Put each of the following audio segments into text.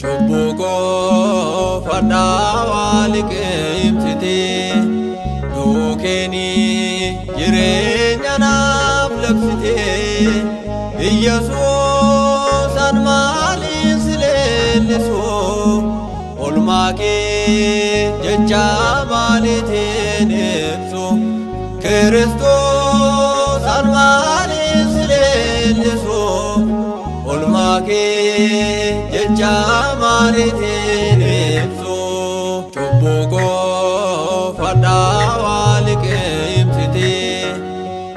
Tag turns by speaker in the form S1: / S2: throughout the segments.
S1: Chubbuko fadawalike imsiti dukeni jirenya naaf labsite Yesus anmalin sileleso olmake jecha malitin ebso Kristos anmalin sileleso olmake jecha malitin ebso Chubbuko fadawalike imsiti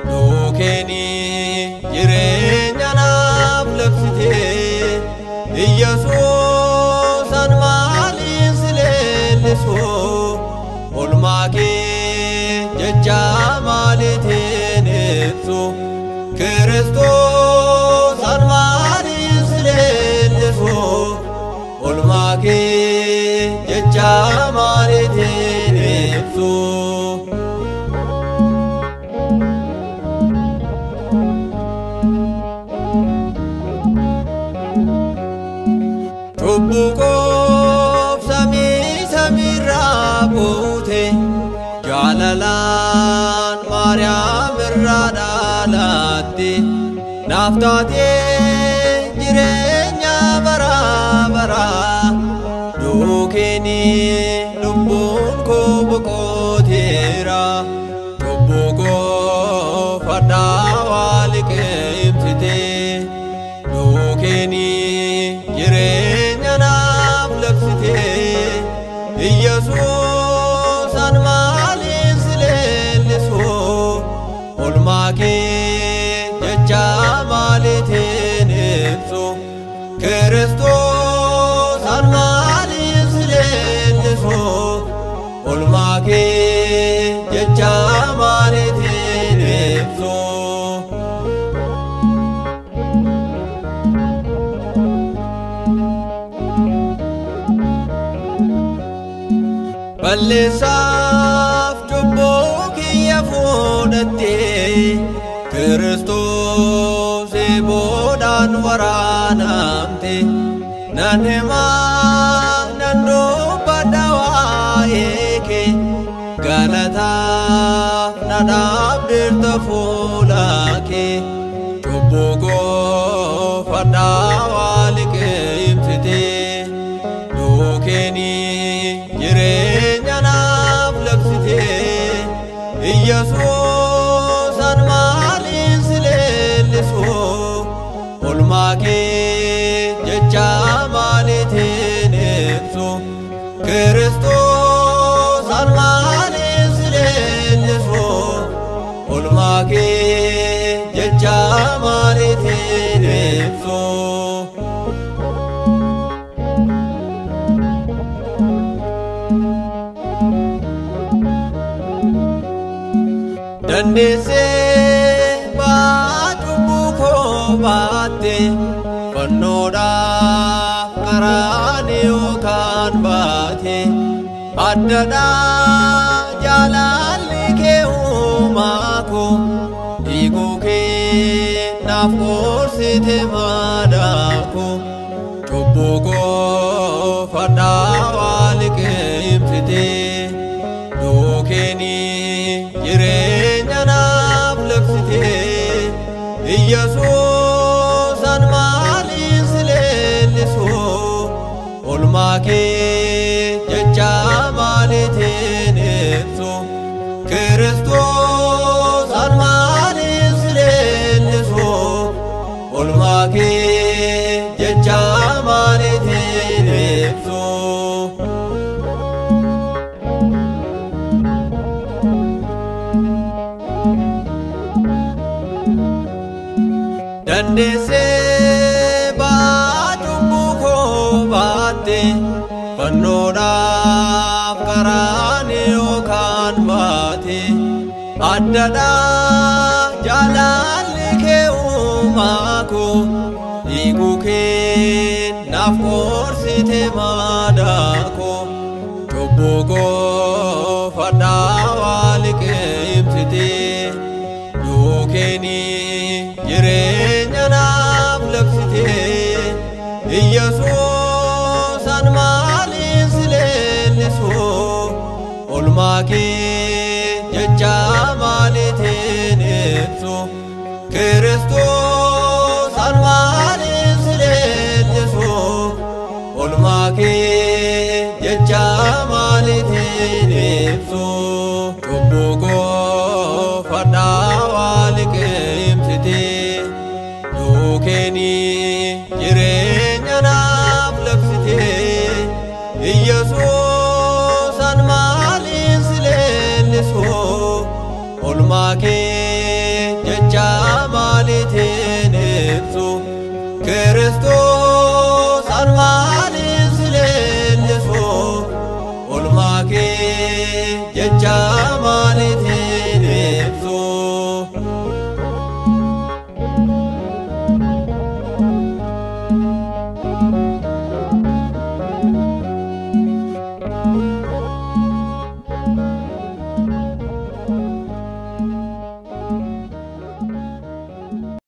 S1: dukeni jirenya naaf labsite Yesus anmalin sileleso olmake jecha malitin ebso Kristos anmalin sileleso olmake jecha malitin ebso Chubbuko samira bute jalalan Maryam radalati naftate jirenya bara bara dukeni lubbun ko bokotera Chubbuko fadawalike imsite dukeni jirenya naaf labsite Yesus anmalin sileleso olmake jecha malitin ebso Kristos anmalin sileleso olmake jecha malitin ebso Balesaf chubbuki yafudate Kristos ebodan waranamte nanema nando badawaeke galata nadabdirta fulake Chubbuko fadawalike imsite dukeni jirenya naaf labsite Yesus anmalin sileleso olmake jecha malitin ebso Kristos anmalin sileleso olmake jecha malitin ebso Dandese ba chubbuko baate fannoda karani kan baate addada jalalli ke umako iguke naaf korsite madako Chubbuko fadawalike imsite dukeni jirenya naaf labsite Yesus anmalin sileleso olmake jecha malitin ebso Kristos anmalin sileleso olmake jecha ibsu. Dandeessee baaduu koo baatte fannoodhaaf karaane yookaan baate addadhaa jaalalli kee uumaa koo dhiiguu kee naaf qoorsite maadaa koo cubbuu koo fadhaa liqeemsite duukeeni jireenya naaf labsite Iyyesuus an maaliin si leellisu olmaa kee jecha maaliitiin ibsu Kiristoos an maaliin si leellisu olmaa kee jecha maaliitiin ibsu cubbuu koo fadhaa liqeemsite duukeeni jiree